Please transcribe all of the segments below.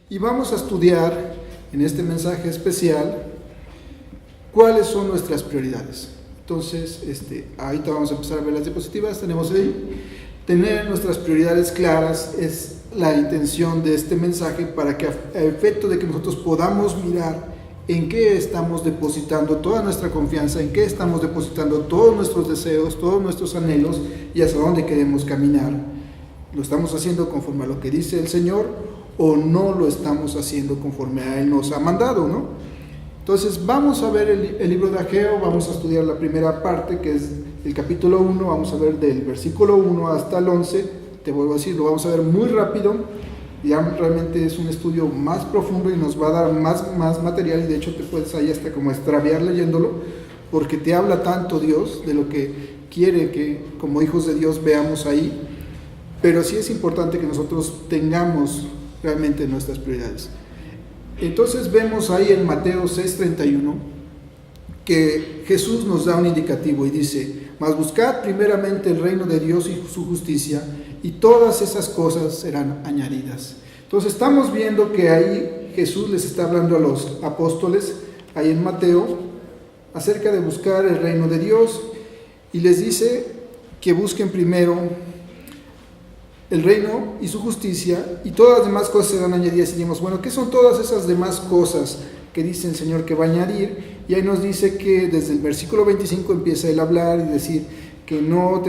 Y vamos a estudiar en este mensaje especial cuáles son nuestras prioridades. Entonces, ahorita vamos a empezar a ver las diapositivas. Tenemos ahí, tener nuestras prioridades claras es la intención de este mensaje, para que a efecto de que nosotros podamos mirar en qué estamos depositando toda nuestra confianza, en qué estamos depositando todos nuestros deseos, todos nuestros anhelos y hacia dónde queremos caminar. ¿Lo estamos haciendo conforme a lo que dice el Señor o no lo estamos haciendo conforme a Él nos ha mandado, ¿no? Entonces vamos a ver el libro de Ageo, vamos a estudiar la primera parte, que es el capítulo 1, vamos a ver del versículo 1 hasta el 11, te vuelvo a decir, lo vamos a ver muy rápido, ya realmente es un estudio más profundo y nos va a dar más material, y de hecho te puedes ahí hasta como extraviar leyéndolo, porque te habla tanto Dios de lo que quiere que como hijos de Dios veamos ahí, pero sí es importante que nosotros tengamos realmente nuestras prioridades. Entonces vemos ahí en Mateo 6:31 que Jesús nos da un indicativo y dice: mas buscad primeramente el reino de Dios y su justicia, y todas esas cosas serán añadidas. Entonces estamos viendo que ahí Jesús les está hablando a los apóstoles, ahí en Mateo, acerca de buscar el reino de Dios, y les dice que busquen primero el reino y su justicia, y todas las demás cosas serán añadidas. Y decimos, bueno, ¿qué son todas esas demás cosas que dice el Señor que va a añadir? Y ahí nos dice que desde el versículo 25 empieza Él a hablar y decir que no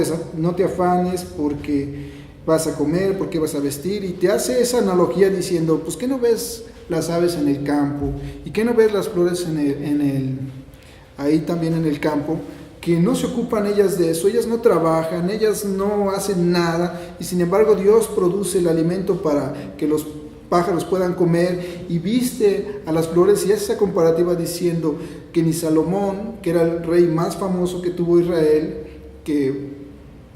te afanes porque vas a comer, porque vas a vestir, y te hace esa analogía diciendo, pues ¿qué no ves las aves en el campo? ¿Y qué no ves las flores ahí también en el campo? Que no se ocupan ellas de eso, ellas no trabajan, ellas no hacen nada, y sin embargo Dios produce el alimento para que los pájaros puedan comer, y viste a las flores, y hace esa comparativa diciendo que ni Salomón, que era el rey más famoso que tuvo Israel, que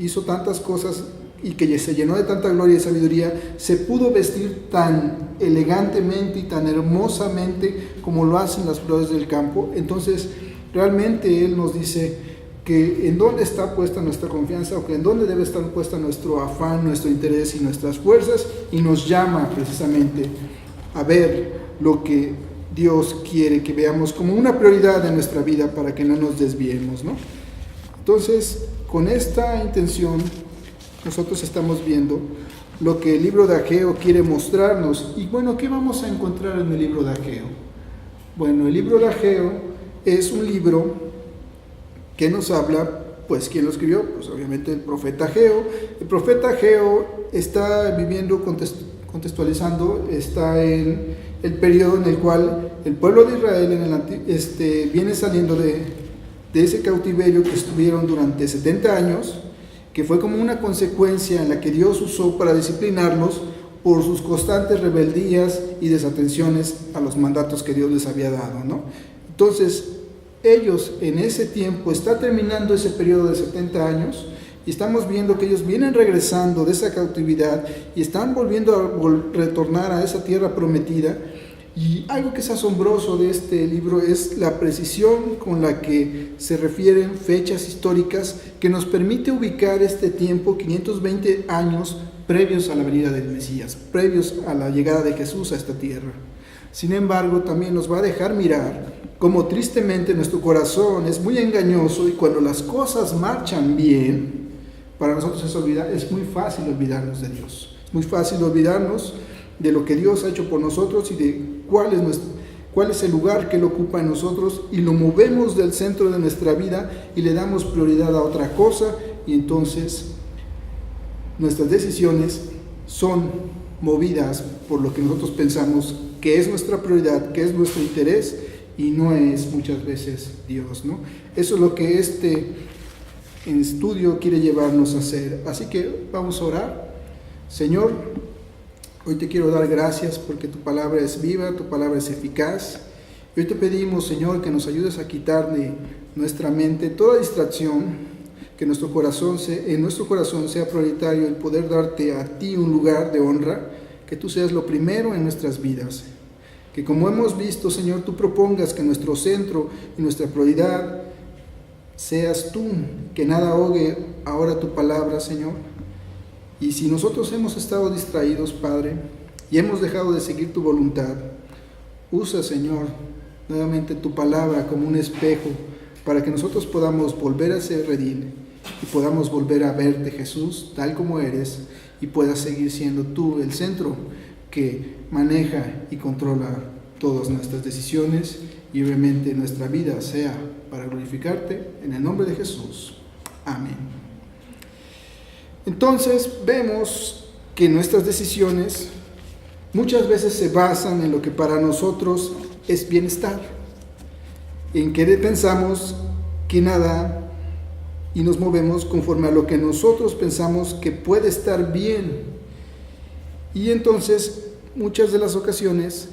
hizo tantas cosas y que se llenó de tanta gloria y sabiduría, se pudo vestir tan elegantemente y tan hermosamente como lo hacen las flores del campo. Entonces realmente Él nos dice que en dónde está puesta nuestra confianza, o que en dónde debe estar puesta nuestro afán, nuestro interés y nuestras fuerzas, y nos llama precisamente a ver lo que Dios quiere que veamos como una prioridad de nuestra vida, para que no nos desviemos, ¿no? Entonces, con esta intención, nosotros estamos viendo lo que el libro de Ageo quiere mostrarnos. Y bueno, ¿qué vamos a encontrar en el libro de Ageo? Bueno, el libro de Ageo es un libro que nos habla, pues, ¿quién lo escribió? Pues obviamente el profeta Ageo. El profeta Ageo está viviendo, contextualizando, está en el periodo en el cual el pueblo de Israel viene saliendo de ese cautiverio que estuvieron durante 70 años, que fue como una consecuencia en la que Dios usó para disciplinarlos por sus constantes rebeldías y desatenciones a los mandatos que Dios les había dado, ¿no? Entonces, ellos en ese tiempo, está terminando ese periodo de 70 años, y estamos viendo que ellos vienen regresando de esa cautividad y están volviendo a retornar a esa tierra prometida. Y algo que es asombroso de este libro es la precisión con la que se refieren fechas históricas, que nos permite ubicar este tiempo, 520 años previos a la venida del Mesías, previos a la llegada de Jesús a esta tierra. Sin embargo, también nos va a dejar mirar cómo tristemente nuestro corazón es muy engañoso, y cuando las cosas marchan bien, para nosotros es muy fácil olvidarnos de Dios. Es muy fácil olvidarnos de lo que Dios ha hecho por nosotros y de cuál es el lugar que Él ocupa en nosotros, y lo movemos del centro de nuestra vida y le damos prioridad a otra cosa, y entonces nuestras decisiones son movidas por lo que nosotros pensamos que es nuestra prioridad, que es nuestro interés, y no es muchas veces Dios, ¿no? Eso es lo que este estudio quiere llevarnos a hacer. Así que vamos a orar. Señor, hoy te quiero dar gracias porque tu palabra es viva, tu palabra es eficaz. Y hoy te pedimos, Señor, que nos ayudes a quitar de nuestra mente toda distracción, que en nuestro corazón sea prioritario el poder darte a ti un lugar de honra, que tú seas lo primero en nuestras vidas. Que como hemos visto, Señor, tú propongas que nuestro centro y nuestra prioridad seas tú, que nada ahogue ahora tu palabra, Señor. Y si nosotros hemos estado distraídos, Padre, y hemos dejado de seguir tu voluntad, usa, Señor, nuevamente tu palabra como un espejo para que nosotros podamos volver a ser redil y podamos volver a verte, Jesús, tal como eres, y puedas seguir siendo tú el centro que maneja y controla todas nuestras decisiones y obviamente nuestra vida sea para glorificarte, en el nombre de Jesús. Amén. Entonces vemos que nuestras decisiones muchas veces se basan en lo que para nosotros es bienestar, en que pensamos que nada y nos movemos conforme a lo que nosotros pensamos que puede estar bien. Y entonces muchas de las ocasiones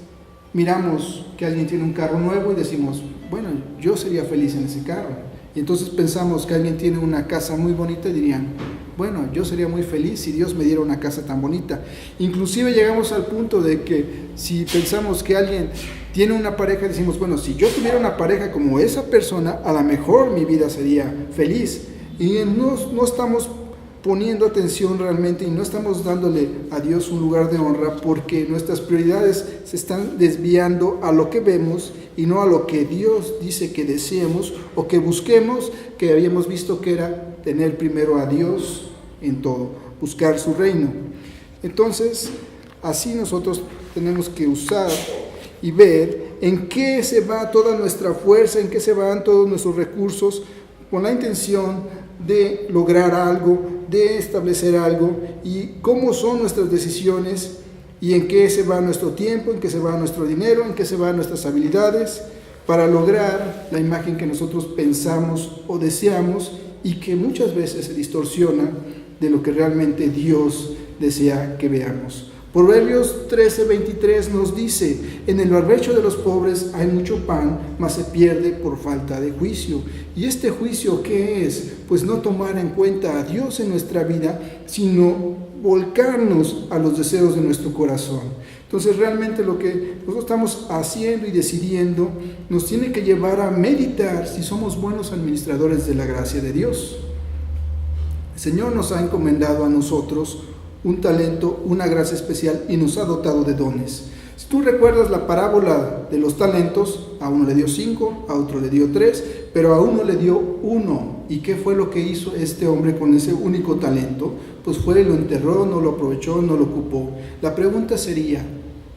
miramos que alguien tiene un carro nuevo y decimos, bueno, yo sería feliz en ese carro. Y entonces pensamos que alguien tiene una casa muy bonita y dirían, bueno, yo sería muy feliz si Dios me diera una casa tan bonita. Inclusive llegamos al punto de que si pensamos que alguien tiene una pareja, decimos, bueno, si yo tuviera una pareja como esa persona, a lo mejor mi vida sería feliz. Y no estamos poniendo atención realmente y no estamos dándole a Dios un lugar de honra, porque nuestras prioridades se están desviando a lo que vemos y no a lo que Dios dice que deseemos o que busquemos, que habíamos visto que era tener primero a Dios en todo, buscar su reino. Entonces, así nosotros tenemos que usar y ver en qué se va toda nuestra fuerza, en qué se van todos nuestros recursos, con la intención de lograr algo, de establecer algo, y cómo son nuestras decisiones y en qué se va nuestro tiempo, en qué se va nuestro dinero, en qué se van nuestras habilidades para lograr la imagen que nosotros pensamos o deseamos y que muchas veces se distorsiona de lo que realmente Dios desea que veamos. Proverbios 13:23 nos dice, en el barbecho de los pobres hay mucho pan, mas se pierde por falta de juicio. ¿Y este juicio qué es? Pues no tomar en cuenta a Dios en nuestra vida, sino volcarnos a los deseos de nuestro corazón. Entonces realmente lo que nosotros estamos haciendo y decidiendo nos tiene que llevar a meditar si somos buenos administradores de la gracia de Dios. El Señor nos ha encomendado a nosotros un talento, una gracia especial, y nos ha dotado de dones. Si tú recuerdas la parábola de los talentos, a uno le dio 5, a otro le dio 3, pero a uno le dio 1. ¿Y qué fue lo que hizo este hombre con ese único talento? Pues fue y lo enterró, no lo aprovechó, no lo ocupó. La pregunta sería,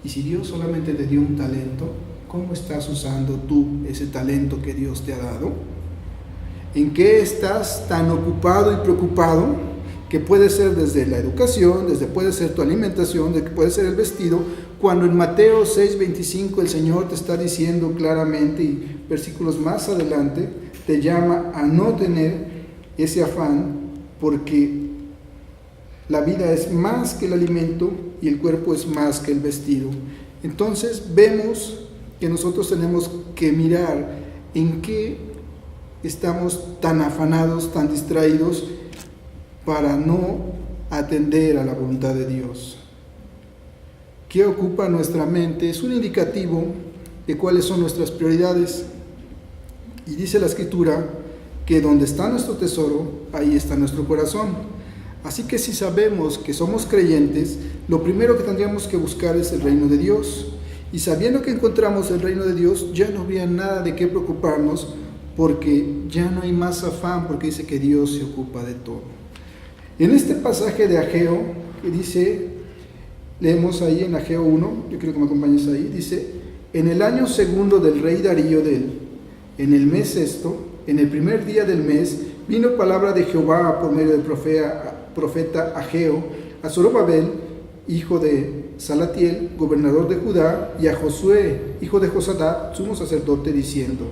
¿y si Dios solamente te dio un talento, cómo estás usando tú ese talento que Dios te ha dado? ¿En qué estás tan ocupado y preocupado? Que puede ser desde la educación, puede ser tu alimentación, puede ser el vestido, cuando en Mateo 6:25 el Señor te está diciendo claramente, y versículos más adelante, te llama a no tener ese afán, porque la vida es más que el alimento y el cuerpo es más que el vestido. Entonces vemos que nosotros tenemos que mirar en qué estamos tan afanados, tan distraídos, para no atender a la voluntad de Dios. ¿Qué ocupa nuestra mente? Es un indicativo de cuáles son nuestras prioridades. Y dice la Escritura que donde está nuestro tesoro, ahí está nuestro corazón. Así que si sabemos que somos creyentes, lo primero que tendríamos que buscar es el reino de Dios. Y sabiendo que encontramos el reino de Dios, ya no habría nada de qué preocuparnos, porque ya no hay más afán, porque dice que Dios se ocupa de todo. En este pasaje de Ageo, que dice, leemos ahí en Ageo 1, yo quiero que me acompañes ahí, dice, en el año segundo del rey Darío en el mes sexto, en el primer día del mes, vino palabra de Jehová por medio del profeta Ageo a Zorobabel, hijo de Salatiel, gobernador de Judá, y a Josué, hijo de Josadat, sumo sacerdote, diciendo,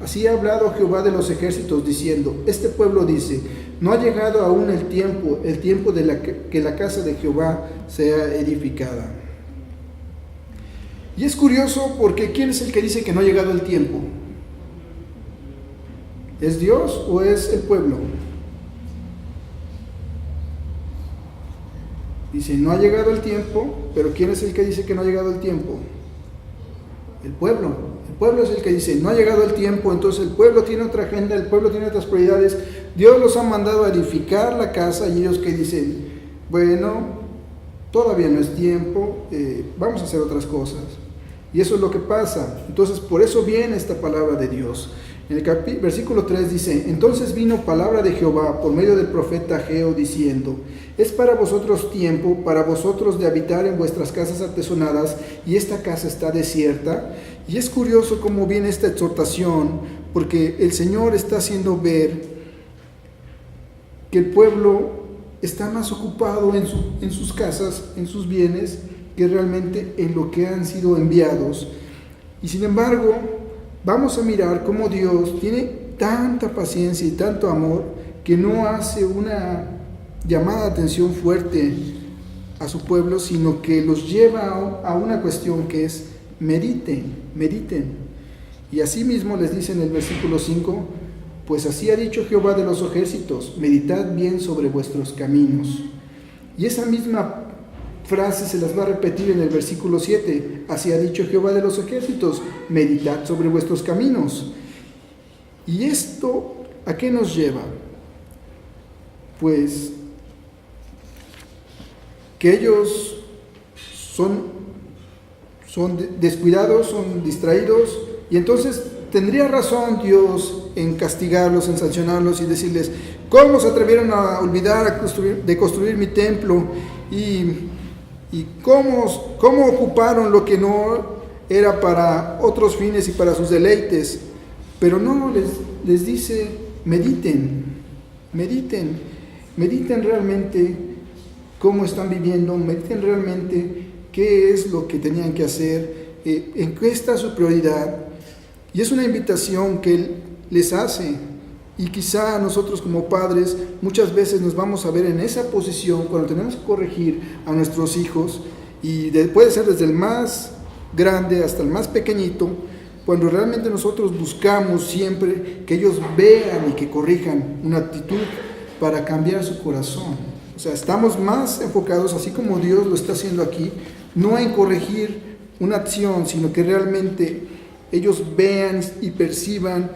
así ha hablado Jehová de los ejércitos, diciendo, este pueblo dice, no ha llegado aún el tiempo de que la casa de Jehová sea edificada. Y es curioso porque ¿quién es el que dice que no ha llegado el tiempo? ¿Es Dios o es el pueblo? Dice, no ha llegado el tiempo, pero ¿quién es el que dice que no ha llegado el tiempo? El pueblo. El pueblo es el que dice, no ha llegado el tiempo. Entonces el pueblo tiene otra agenda, el pueblo tiene otras prioridades. Dios los ha mandado a edificar la casa y ellos que dicen, bueno, todavía no es tiempo, vamos a hacer otras cosas. Y eso es lo que pasa. Entonces, por eso viene esta palabra de Dios. En el versículo 3 dice: entonces vino palabra de Jehová por medio del profeta Ageo diciendo: es para vosotros tiempo, para vosotros de habitar en vuestras casas artesonadas, y esta casa está desierta. Y es curioso cómo viene esta exhortación, porque el Señor está haciendo ver que el pueblo está más ocupado en sus casas, en sus bienes, que realmente en lo que han sido enviados. Y sin embargo, vamos a mirar cómo Dios tiene tanta paciencia y tanto amor que no hace una llamada de atención fuerte a su pueblo, sino que los lleva a una cuestión que es mediten. Y así mismo les dice en el versículo 5: pues así ha dicho Jehová de los ejércitos, meditad bien sobre vuestros caminos. Y esa misma frase se las va a repetir en el versículo 7: así ha dicho Jehová de los ejércitos, meditad sobre vuestros caminos. ¿Y esto a qué nos lleva? Pues que ellos son descuidados, son distraídos, y entonces tendría razón Dios en castigarlos, en sancionarlos y decirles: ¿cómo se atrevieron a olvidar de construir mi templo? ¿Y cómo ocuparon lo que no era para otros fines y para sus deleites? Pero no, les dice: mediten realmente cómo están viviendo, mediten realmente qué es lo que tenían que hacer, en qué está su prioridad. Y es una invitación que Él les hace. Y quizá nosotros como padres muchas veces nos vamos a ver en esa posición cuando tenemos que corregir a nuestros hijos, y puede ser desde el más grande hasta el más pequeñito, cuando realmente nosotros buscamos siempre que ellos vean y que corrijan una actitud para cambiar su corazón. O sea, estamos más enfocados, así como Dios lo está haciendo aquí, no en corregir una acción, sino que realmente ellos vean y perciban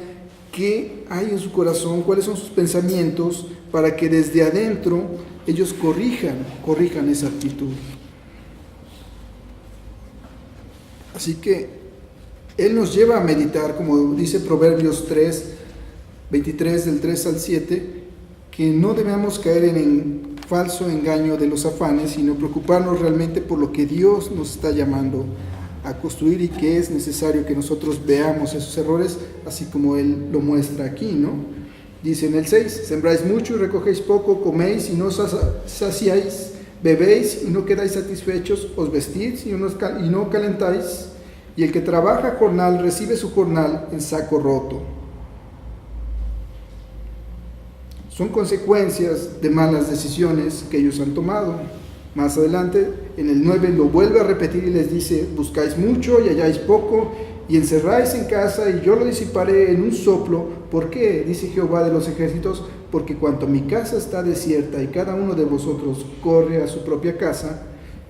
qué hay en su corazón, cuáles son sus pensamientos, para que desde adentro ellos corrijan esa actitud. Así que Él nos lleva a meditar, como dice Proverbios 3:23, del 3 al 7, que no debemos caer en falso engaño de los afanes, sino preocuparnos realmente por lo que Dios nos está llamando a construir, y que es necesario que nosotros veamos esos errores, así como Él lo muestra aquí, ¿no? Dice en el 6: sembráis mucho y recogéis poco, coméis y no saciáis, bebéis y no quedáis satisfechos, os vestís y no calentáis, y el que trabaja jornal recibe su jornal en saco roto. Son consecuencias de malas decisiones que ellos han tomado. Más adelante, en el 9, lo vuelve a repetir y les dice: buscáis mucho y halláis poco, y encerráis en casa, y yo lo disiparé en un soplo. ¿Por qué? Dice Jehová de los ejércitos: porque cuanto mi casa está desierta y cada uno de vosotros corre a su propia casa,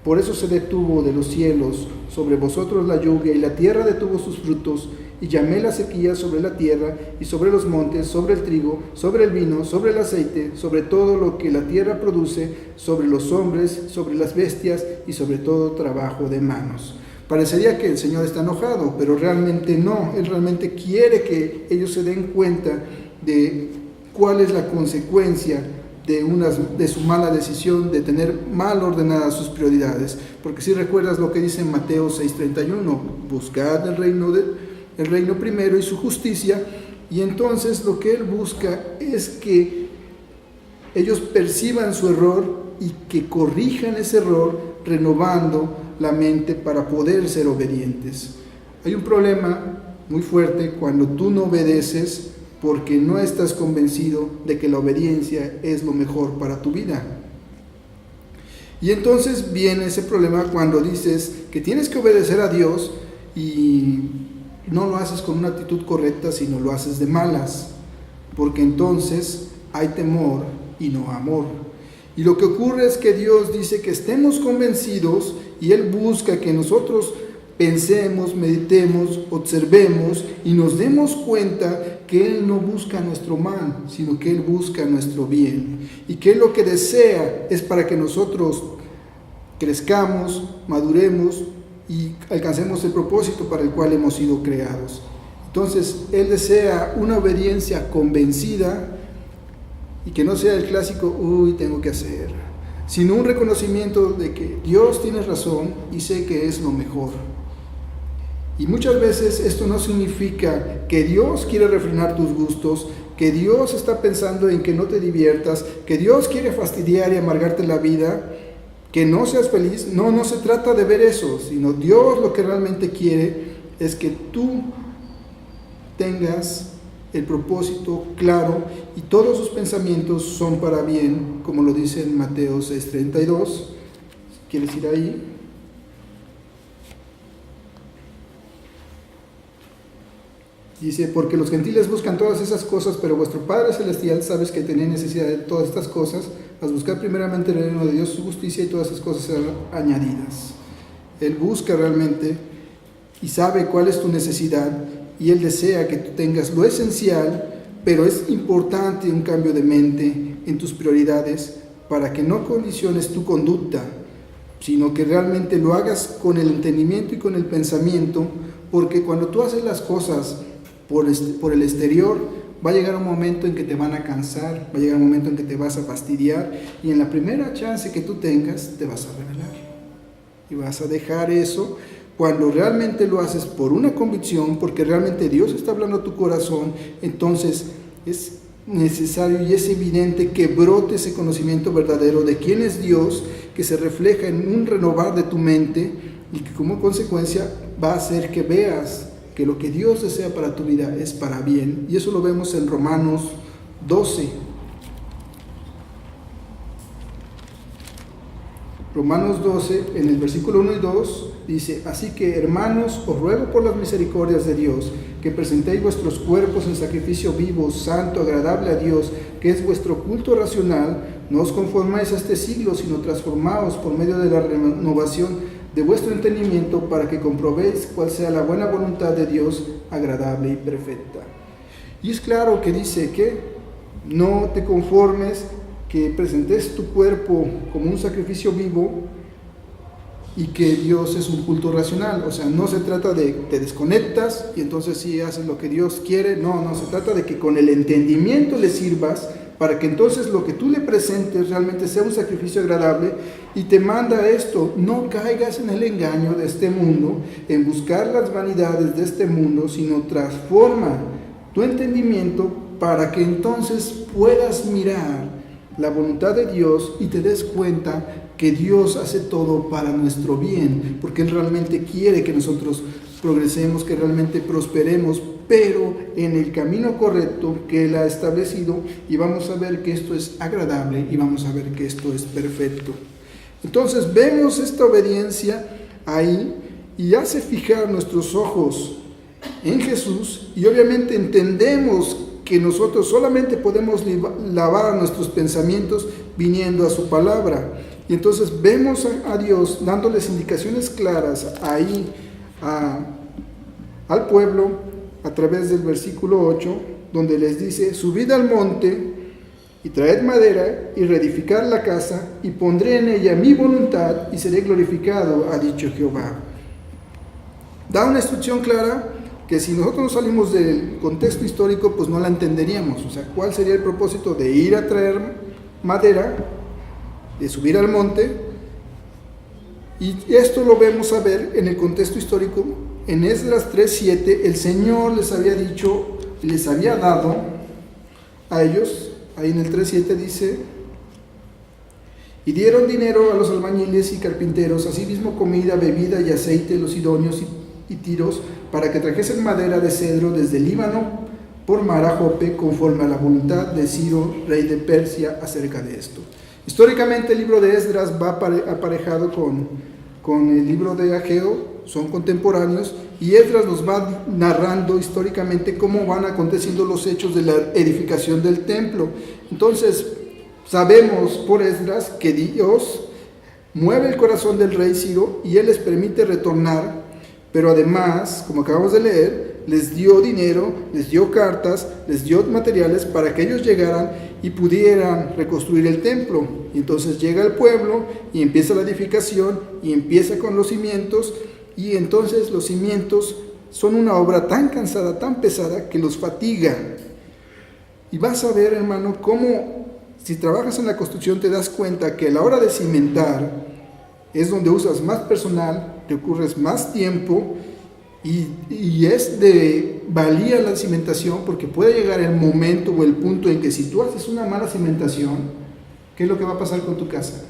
por eso se detuvo de los cielos sobre vosotros la lluvia, y la tierra detuvo sus frutos, y llamé la sequía sobre la tierra y sobre los montes, sobre el trigo, sobre el vino, sobre el aceite, sobre todo lo que la tierra produce, sobre los hombres, sobre las bestias y sobre todo trabajo de manos. Parecería que el Señor está enojado, pero realmente no. Él realmente quiere que ellos se den cuenta de cuál es la consecuencia de su mala decisión, de tener mal ordenadas sus prioridades. Porque si recuerdas lo que dice en Mateo 6:31: buscad el reino primero y su justicia, y entonces lo que Él busca es que ellos perciban su error y que corrijan ese error, renovando la mente para poder ser obedientes. Hay un problema muy fuerte cuando tú no obedeces porque no estás convencido de que la obediencia es lo mejor para tu vida. Y entonces viene ese problema cuando dices que tienes que obedecer a Dios y no lo haces con una actitud correcta, sino lo haces de malas, porque entonces hay temor y no amor. Y lo que ocurre es que Dios dice que estemos convencidos, y Él busca que nosotros pensemos, meditemos, observemos y nos demos cuenta que Él no busca nuestro mal, sino que Él busca nuestro bien, y que Él lo que desea es para que nosotros crezcamos, maduremos y alcancemos el propósito para el cual hemos sido creados. Entonces, Él desea una obediencia convencida y que no sea el clásico, tengo que hacer, sino un reconocimiento de que Dios tiene razón y sé que es lo mejor. Y muchas veces esto no significa que Dios quiere refrenar tus gustos, que Dios está pensando en que no te diviertas, que Dios quiere fastidiar y amargarte la vida, que no seas feliz. No se trata de ver eso, sino Dios lo que realmente quiere es que tú tengas el propósito claro y todos sus pensamientos son para bien, como lo dice en Mateo 6:32. Si quieres ir ahí. Dice, porque los gentiles buscan todas esas cosas, pero vuestro Padre Celestial sabes que tenéis necesidad de todas estas cosas, a buscar primeramente el reino de Dios, su justicia, y todas esas cosas serán añadidas. Él busca realmente y sabe cuál es tu necesidad, y Él desea que tú tengas lo esencial, pero es importante un cambio de mente en tus prioridades para que no condiciones tu conducta, sino que realmente lo hagas con el entendimiento y con el pensamiento, porque cuando tú haces las cosas por el exterior, va a llegar un momento en que te van a cansar, va a llegar un momento en que te vas a fastidiar, y en la primera chance que tú tengas te vas a rebelar y vas a dejar eso. Cuando realmente lo haces por una convicción, porque realmente Dios está hablando a tu corazón, entonces es necesario y es evidente que brote ese conocimiento verdadero de quién es Dios, que se refleja en un renovar de tu mente y que como consecuencia va a hacer que veas que lo que Dios desea para tu vida es para bien. Y eso lo vemos en Romanos 12. Romanos 12, en el versículo 1 y 2, dice: así que, hermanos, os ruego por las misericordias de Dios, que presentéis vuestros cuerpos en sacrificio vivo, santo, agradable a Dios, que es vuestro culto racional. No os conformáis a este siglo, sino transformaos por medio de la renovación de vuestro entendimiento, para que comprobéis cuál sea la buena voluntad de Dios, agradable y perfecta. Y es claro que dice que no te conformes, que presentes tu cuerpo como un sacrificio vivo y que Dios es un culto racional. O sea, no se trata de te desconectas y entonces sí haces lo que Dios quiere. No, se trata de que con el entendimiento le sirvas, para que entonces lo que tú le presentes realmente sea un sacrificio agradable. Y te manda esto: no caigas en el engaño de este mundo, en buscar las vanidades de este mundo, sino transforma tu entendimiento para que entonces puedas mirar la voluntad de Dios y te des cuenta que Dios hace todo para nuestro bien, porque Él realmente quiere que nosotros progresemos, que realmente prosperemos, pero en el camino correcto que Él ha establecido, y vamos a ver que esto es agradable y vamos a ver que esto es perfecto. Entonces vemos esta obediencia ahí y hace fijar nuestros ojos en Jesús, y obviamente entendemos que nosotros solamente podemos lavar nuestros pensamientos viniendo a su palabra. Y entonces vemos a Dios dándoles indicaciones claras ahí al pueblo a través del versículo 8, donde les dice: subid al monte y traed madera y reedificad la casa, y pondré en ella mi voluntad y seré glorificado, ha dicho Jehová. Da una instrucción clara que si nosotros no salimos del contexto histórico, pues no la entenderíamos. O sea, ¿cuál sería el propósito de ir a traer madera, de subir al monte? Y esto lo vemos a ver en el contexto histórico. En Esdras 3:7, el Señor les había dicho, les había dado a ellos, ahí en el 3:7 dice: y dieron dinero a los albañiles y carpinteros, asimismo comida, bebida y aceite, los sidonios y tiros, para que trajesen madera de cedro desde el Líbano por mar a Jope, conforme a la voluntad de Ciro, rey de Persia, acerca de esto. Históricamente el libro de Esdras va aparejado con el libro de Ageo, son contemporáneos, y Esdras nos va narrando históricamente cómo van aconteciendo los hechos de la edificación del templo. Entonces sabemos por Esdras que Dios mueve el corazón del rey Ciro y él les permite retornar, pero además, como acabamos de leer, les dio dinero, les dio cartas, les dio materiales para que ellos llegaran y pudieran reconstruir el templo. Y entonces llega el pueblo y empieza la edificación y empieza con los cimientos, y entonces los cimientos son una obra tan cansada, tan pesada, que los fatiga. Y vas a ver, hermano, cómo si trabajas en la construcción te das cuenta que a la hora de cimentar es donde usas más personal, te ocurres más tiempo, y es de valía la cimentación, porque puede llegar el momento o el punto en que si tú haces una mala cimentación, ¿qué es lo que va a pasar con tu casa?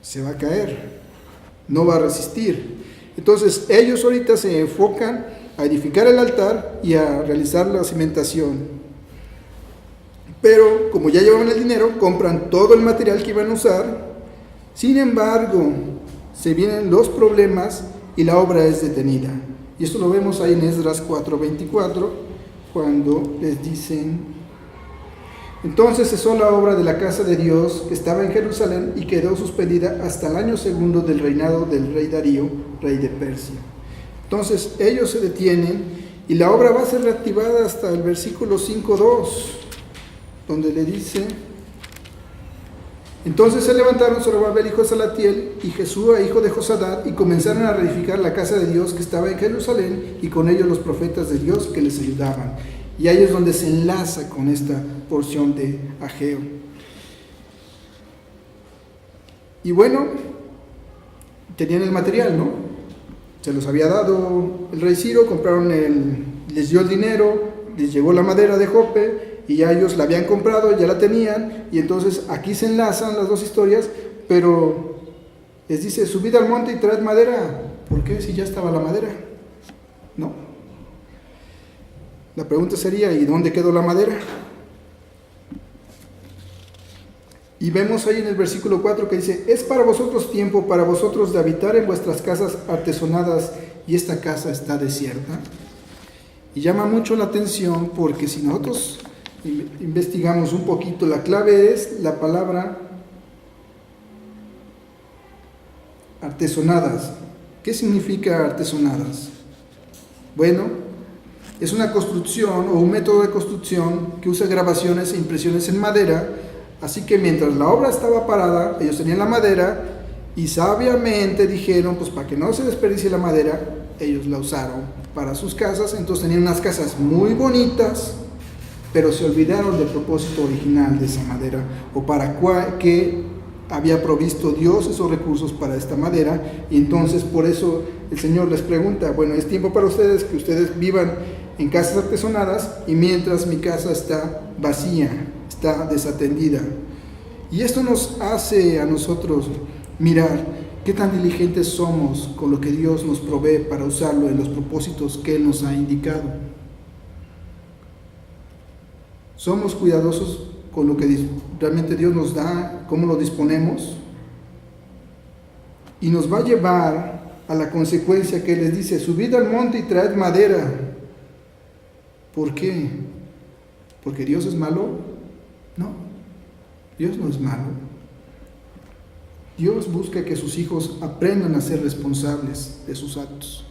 Se va a caer, no va a resistir. Entonces ellos ahorita se enfocan a edificar el altar y a realizar la cimentación. Pero como ya llevaban el dinero, compran todo el material que iban a usar. Sin embargo, se vienen los problemas y la obra es detenida. Y esto lo vemos ahí en Esdras 4:24, cuando les dicen: entonces cesó la obra de la casa de Dios que estaba en Jerusalén y quedó suspendida hasta el año segundo del reinado del rey Darío, rey de Persia. Entonces ellos se detienen y la obra va a ser reactivada hasta el versículo 5:2, donde le dice: entonces se levantaron Zorobabel hijo de Salatiel y Jesúa hijo de Josadat y comenzaron a reedificar la casa de Dios que estaba en Jerusalén, y con ellos los profetas de Dios que les ayudaban. Y ahí es donde se enlaza con esta porción de Ageo. Y bueno, tenían el material, ¿no? Se los había dado el rey Ciro, les dio el dinero, les llegó la madera de Jope, y ya ellos la habían comprado, ya la tenían, y entonces aquí se enlazan las dos historias, pero les dice: subid al monte y traed madera. ¿Por qué? Si ya estaba la madera, ¿no? La pregunta sería: ¿y dónde quedó la madera? Y vemos ahí en el versículo 4 que dice: es para vosotros tiempo, para vosotros de habitar en vuestras casas artesonadas, y esta casa está desierta. Y llama mucho la atención, porque si nosotros investigamos un poquito, la clave es la palabra artesonadas. ¿Qué significa artesonadas? Bueno, es una construcción o un método de construcción que usa grabaciones e impresiones en madera. Así que mientras la obra estaba parada, ellos tenían la madera y sabiamente dijeron: pues para que no se desperdicie la madera, ellos la usaron para sus casas. Entonces tenían unas casas muy bonitas, pero se olvidaron del propósito original de esa madera, o para qué había provisto Dios esos recursos para esta madera. Y entonces por eso el Señor les pregunta: bueno, es tiempo para ustedes que ustedes vivan en casas artesonadas, y mientras mi casa está vacía, está desatendida. Y esto nos hace a nosotros mirar qué tan diligentes somos con lo que Dios nos provee para usarlo en los propósitos que Él nos ha indicado. Somos cuidadosos con lo que realmente Dios nos da, cómo lo disponemos, y nos va a llevar a la consecuencia que les dice: subid al monte y traed madera. ¿Por qué? ¿Porque Dios es malo? No, Dios no es malo. Dios busca que sus hijos aprendan a ser responsables de sus actos.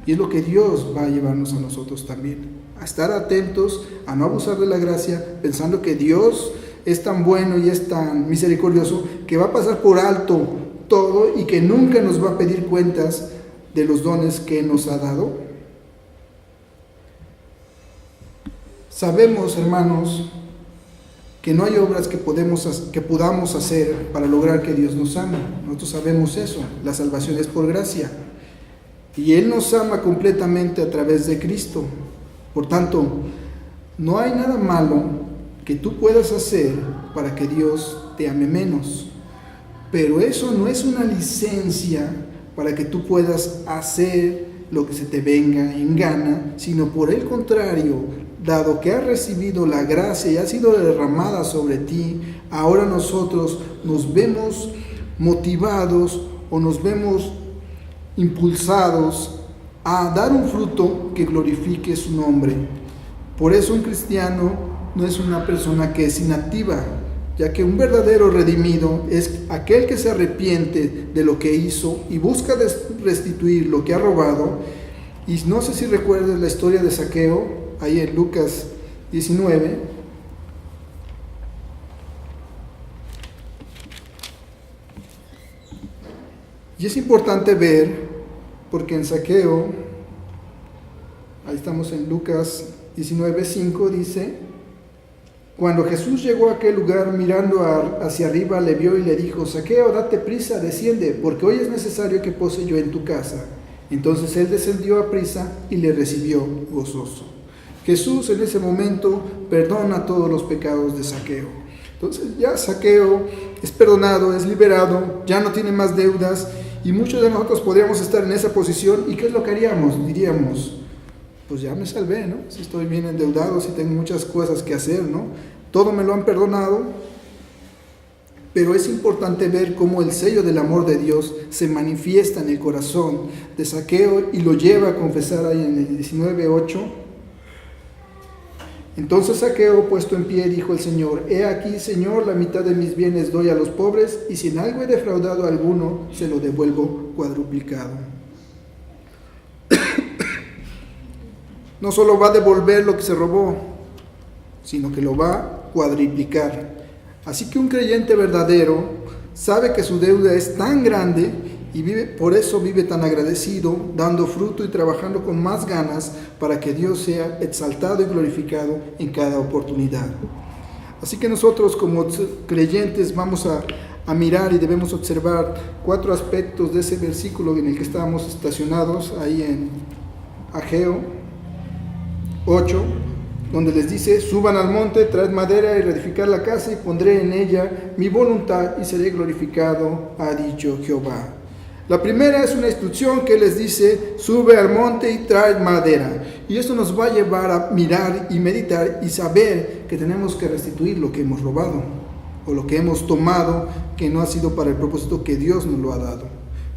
Y es lo que Dios va a llevarnos a nosotros también, a estar atentos, a no abusar de la gracia, pensando que Dios es tan bueno y es tan misericordioso que va a pasar por alto todo y que nunca nos va a pedir cuentas de los dones que nos ha dado. Sabemos, hermanos, que no hay obras que podamos hacer para lograr que Dios nos ame. Nosotros sabemos eso. La salvación es por gracia, y Él nos ama completamente a través de Cristo. Por tanto, no hay nada malo que tú puedas hacer para que Dios te ame menos. Pero eso no es una licencia para que tú puedas hacer lo que se te venga en gana, sino por el contrario, dado que has recibido la gracia y ha sido derramada sobre ti, ahora nosotros nos vemos motivados o nos vemos impulsados a dar un fruto que glorifique su nombre. Por eso un cristiano no es una persona que es inactiva, ya que un verdadero redimido es aquel que se arrepiente de lo que hizo y busca restituir lo que ha robado, Y no sé si recuerdas la historia de Zaqueo, ahí en Lucas 19. Y es importante ver, porque en Zaqueo, ahí estamos en Lucas 19:5, dice: cuando Jesús llegó a aquel lugar, mirando hacia arriba, le vio y le dijo: Zaqueo, date prisa, desciende, porque hoy es necesario que pose yo en tu casa. Entonces él descendió a prisa y le recibió gozoso. Jesús en ese momento perdona todos los pecados de Zaqueo. Entonces ya Zaqueo es perdonado, es liberado, ya no tiene más deudas, y muchos de nosotros podríamos estar en esa posición. ¿Y qué es lo que haríamos? Diríamos: pues ya me salvé, ¿no? Si estoy bien endeudado, si tengo muchas cosas que hacer, ¿no? Todo me lo han perdonado. Pero es importante ver cómo el sello del amor de Dios se manifiesta en el corazón de Zaqueo y lo lleva a confesar ahí en el 19:8. Entonces Zaqueo, puesto en pie, dijo al Señor: He aquí, Señor, la mitad de mis bienes doy a los pobres, y si en algo he defraudado a alguno, se lo devuelvo cuadruplicado. No solo va a devolver lo que se robó, sino que lo va a cuadriplicar. Así que un creyente verdadero sabe que su deuda es tan grande y por eso vive tan agradecido, dando fruto y trabajando con más ganas para que Dios sea exaltado y glorificado en cada oportunidad. Así que nosotros como creyentes vamos a mirar y debemos observar 4 aspectos de ese versículo en el que estábamos estacionados ahí en Ageo 8, donde les dice: suban al monte, traed madera y reedificar la casa, y pondré en ella mi voluntad y seré glorificado, ha dicho Jehová. La primera es una instrucción que les dice: sube al monte y traed madera. Y esto nos va a llevar a mirar y meditar y saber que tenemos que restituir lo que hemos robado o lo que hemos tomado que no ha sido para el propósito que Dios nos lo ha dado.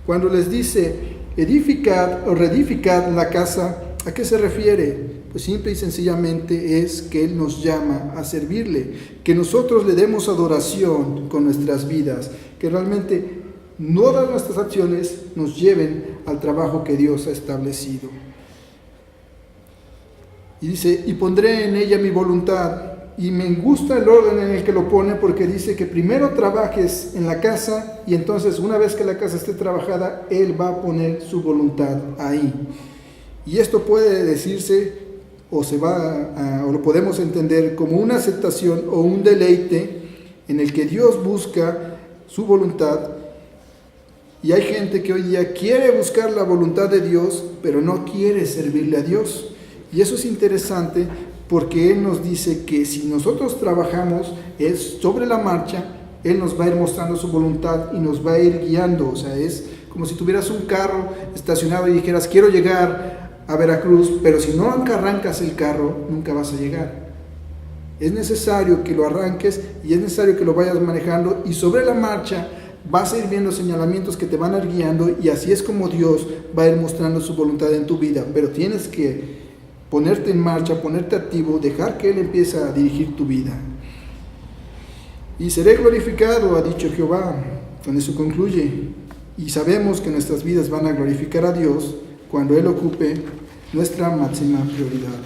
Cuando les dice edificad o reedificad la casa, ¿a qué se refiere? Pues simple y sencillamente es que Él nos llama a servirle, que nosotros le demos adoración con nuestras vidas, que realmente no todas nuestras acciones nos lleven al trabajo que Dios ha establecido. Y dice: y pondré en ella mi voluntad. Y me gusta el orden en el que lo pone, porque dice que primero trabajes en la casa, y entonces una vez que la casa esté trabajada, Él va a poner su voluntad ahí. Y esto puede decirse o lo podemos entender como una aceptación o un deleite en el que Dios busca su voluntad. Y hay gente que hoy día quiere buscar la voluntad de Dios, pero no quiere servirle a Dios. Y eso es interesante, porque Él nos dice que si nosotros trabajamos es sobre la marcha, Él nos va a ir mostrando su voluntad y nos va a ir guiando. O sea, es como si tuvieras un carro estacionado y dijeras: quiero llegar a Veracruz, pero si no arrancas el carro, nunca vas a llegar. Es necesario que lo arranques y es necesario que lo vayas manejando, y sobre la marcha vas a ir viendo señalamientos que te van a ir guiando, y así es como Dios va a ir mostrando su voluntad en tu vida. Pero tienes que ponerte en marcha, ponerte activo, dejar que Él empiece a dirigir tu vida. Y seré glorificado, ha dicho Jehová. Con eso concluye. Y sabemos que nuestras vidas van a glorificar a Dios cuando Él ocupe nuestra máxima prioridad.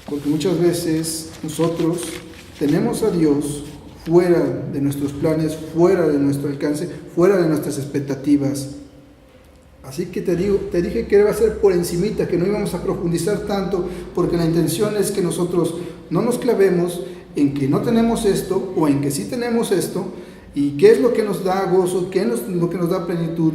Porque muchas veces nosotros tenemos a Dios fuera de nuestros planes, fuera de nuestro alcance, fuera de nuestras expectativas. Así que te dije que iba a ser por encimita, que no íbamos a profundizar tanto, porque la intención es que nosotros no nos clavemos en que no tenemos esto o en que sí tenemos esto, y qué es lo que nos da gozo, qué es lo que nos da plenitud.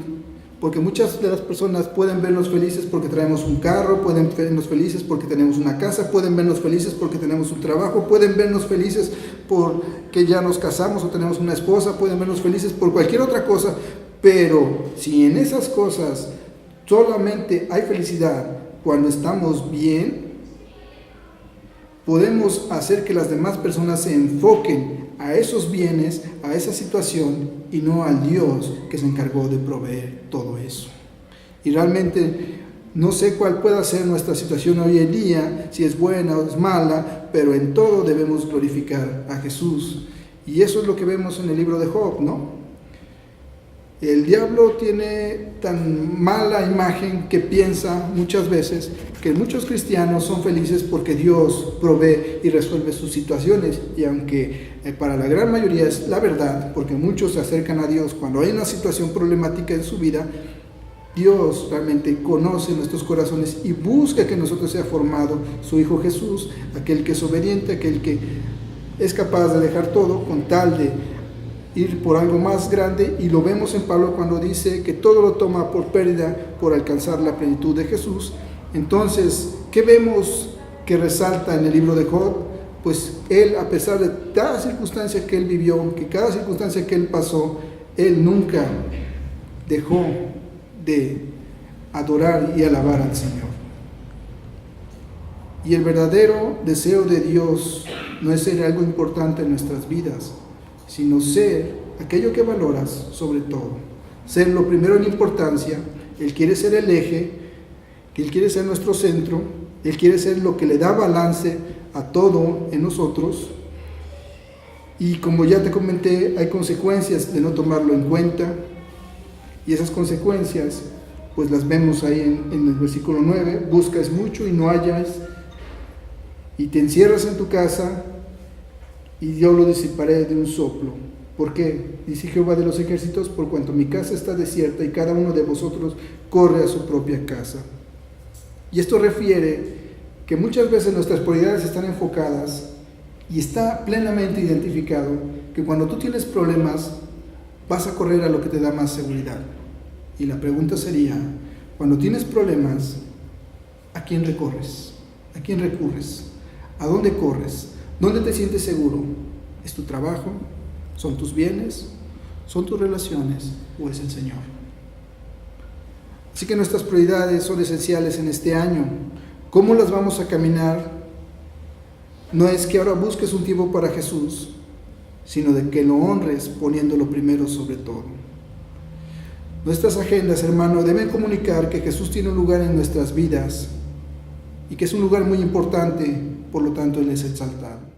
Porque muchas de las personas pueden vernos felices porque traemos un carro, pueden vernos felices porque tenemos una casa, pueden vernos felices porque tenemos un trabajo, pueden vernos felices porque ya nos casamos o tenemos una esposa, pueden vernos felices por cualquier otra cosa. Pero si en esas cosas solamente hay felicidad cuando estamos bien, podemos hacer que las demás personas se enfoquen a esos bienes, a esa situación, y no al Dios que se encargó de proveer todo eso. Y realmente no sé cuál pueda ser nuestra situación hoy en día, si es buena o es mala, pero en todo debemos glorificar a Jesús. Y eso es lo que vemos en el libro de Job, ¿no? El diablo tiene tan mala imagen que piensa muchas veces que muchos cristianos son felices porque Dios provee y resuelve sus situaciones. Y aunque para la gran mayoría es la verdad, porque muchos se acercan a Dios cuando hay una situación problemática en su vida, Dios realmente conoce nuestros corazones y busca que nosotros sea formado su Hijo Jesús, aquel que es obediente, aquel que es capaz de dejar todo con tal de ir por algo más grande. Y lo vemos en Pablo cuando dice que todo lo toma por pérdida por alcanzar la plenitud de Jesús. Entonces, ¿qué vemos que resalta en el libro de Job? Pues él, a pesar de cada circunstancia que él vivió, que cada circunstancia que él pasó, él nunca dejó de adorar y alabar al Señor. Y el verdadero deseo de Dios no es ser algo importante en nuestras vidas, sino ser aquello que valoras sobre todo, ser lo primero en importancia. Él quiere ser el eje, Él quiere ser nuestro centro, Él quiere ser lo que le da balance a todo en nosotros. Y como ya te comenté, hay consecuencias de no tomarlo en cuenta, y esas consecuencias pues las vemos ahí en el versículo 9. Buscas mucho y no hallas, y te encierras en tu casa, y yo lo disiparé de un soplo. ¿Por qué? Dice Jehová de los ejércitos: por cuanto mi casa está desierta y cada uno de vosotros corre a su propia casa. Y esto refiere que muchas veces nuestras prioridades están enfocadas, y está plenamente identificado que cuando tú tienes problemas vas a correr a lo que te da más seguridad. Y la pregunta sería, cuando tienes problemas, ¿a quién recorres? ¿A quién recurres? ¿A dónde corres? ¿Dónde te sientes seguro? ¿Es tu trabajo? ¿Son tus bienes? ¿Son tus relaciones? ¿O es el Señor? Así que nuestras prioridades son esenciales en este año. ¿Cómo las vamos a caminar? No es que ahora busques un tiempo para Jesús, sino de que lo honres poniéndolo primero sobre todo. Nuestras agendas, hermano, deben comunicar que Jesús tiene un lugar en nuestras vidas y que es un lugar muy importante, por lo tanto Él es exaltado.